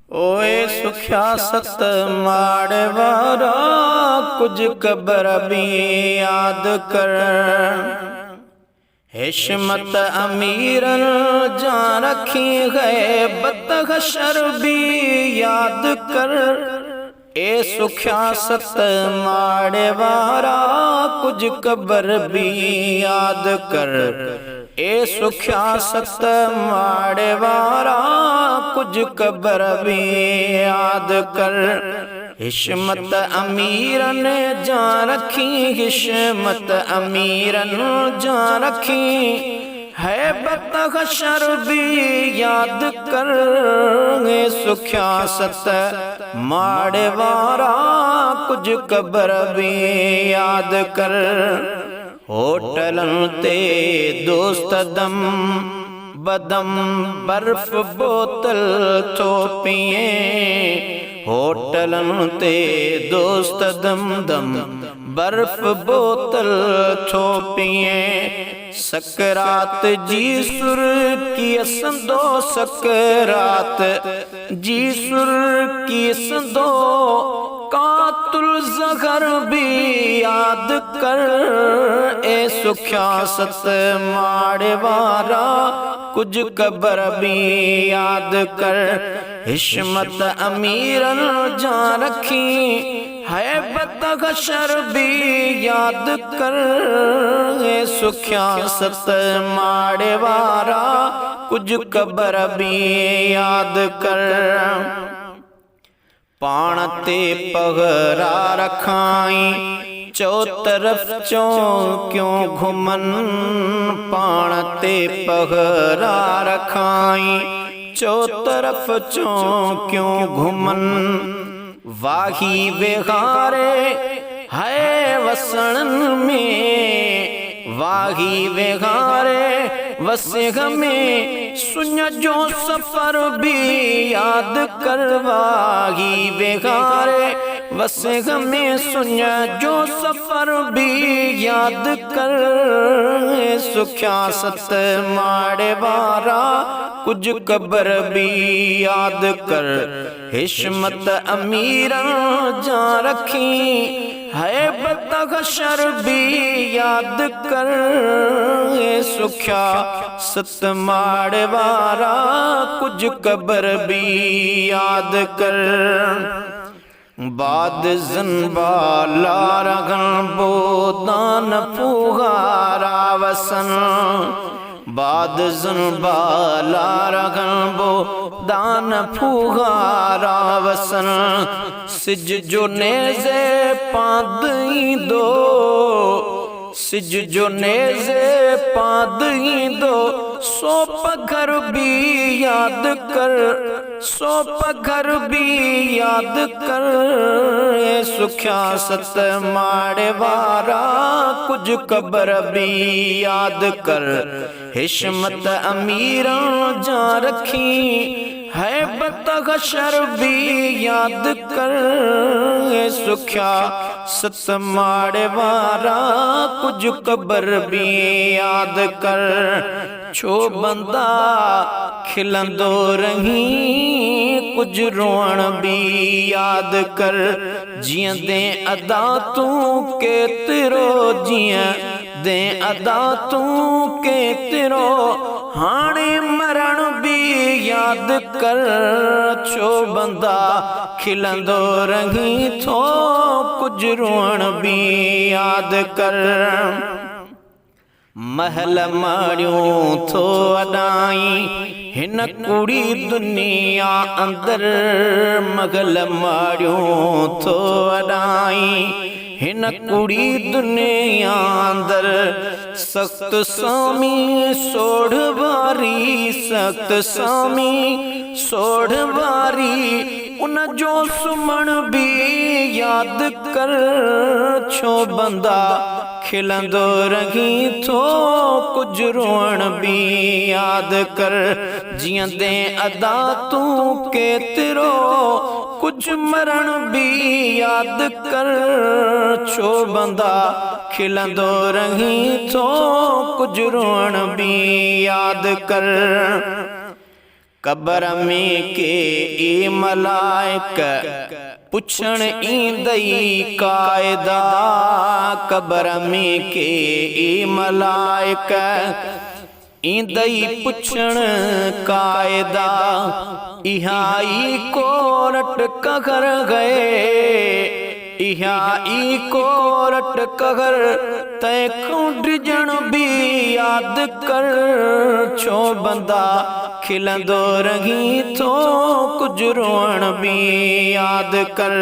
ओए सुख्या सत माड़े वारा कुछ कबर भी याद कर। हिशमत अमीरन जान रखी है बदहशर भी याद कर। ए सुख्या सत माड़े वारा कुछ कबर भी याद कर। ए सुख्या सत माड़े वारा कुछ कबर भी याद कर। हिशमत अमीरन जान रखी, हिशमत अमीरन जान रखी है बदहशर भी याद कर। सुख्या सत माड़े वारा कुछ कबर भी याद कर। होटलन ते दोस्त दम बदम बर्फ बोतल तो पिए। होटलन ते दोस्त दम दम बर्फ बोतल तो पिए। सकरात जी सुर की संदो, सकरात जी सुर की संदो कातुल ज़हर भी याद कर। ए सुख्या सत माड़े वारा कुछ कबर भी याद कर। हिशमत अमीरन जान रखी है बदहशर भी याद कर। ए सुख्या सत माड़े वारा कुछ कबर भी याद कर। पाण ते पगरा रखाई चौ तरफ चो क्यों घुमन। पाण ते पगरा रखाई चौ तरफ चो क्यों घुमन। वाही वेगारे है वसण में, वाही वेगारे वसेग में सुन जो सफर भी याद कर। वाही वेगारे वसेग में सुन जो सफर भी याद कर। सुख्या सत माड़े वारा कुछ कबर भी याद कर। हिशमत अमीरन जान रखी है बदहशर भी याद कर। सुख्या सत माड़े वारा कुछ कबर भी याद कर। बाद जन्बाला रगन बोदान फुगारा वसन। बाद जन्बाला रगन बोदान फुगारा वसन। सिज जो नेज़े पादई दो, सिज जो नेज़े पादई दो सो पघर भी याद कर। सो पघर भी याद कर। सुख्या सत माड़े वारा कुछ कबर भी याद कर। हिशमत अमीरन जान रखी है बदहशर भी याद कर। सुख्या सत माड़े वारा कुछ कबर भी याद कर। छो बंदा खिलंदो रही कुछ रोअण भी याद कर। जियां दे अदा तू केतिरो, जियां दे अदा तू केतिरो हाणे मरण भी याद कर। छो बंदा खिलंदो रही थो कुछ रोअण भी याद कर। महल माड़ियों थो अडाई हिन कूड़ी दुनिया अंदर। महल माड़ियों थो अडाई हिन कूड़ी दुनिया अंदर। सख्त सामी सोढ़ वारी, सख्त सामी सोढ़ वारी उन जो सुमण भी याद कर। छो बंदा खिलंदो रही थो कुछ रोअण भी याद कर। जियां दे अदा तू केतिरो कुछ मरण भी याद कर। छो बंदा खिलंदो रही थो कुछ रोअण भी याद कर। कबर में के ए मलाइक पुछण ईंदई कायदा, कबर में के ए मलाइक ईंदई पुछण कायदा। इहाई कोरट कगर गए, इहाई कोरट कगर तैखूं डिजण भी याद कर। छो बंदा खिलंदो रही तो कुछ रोअण भी याद कर।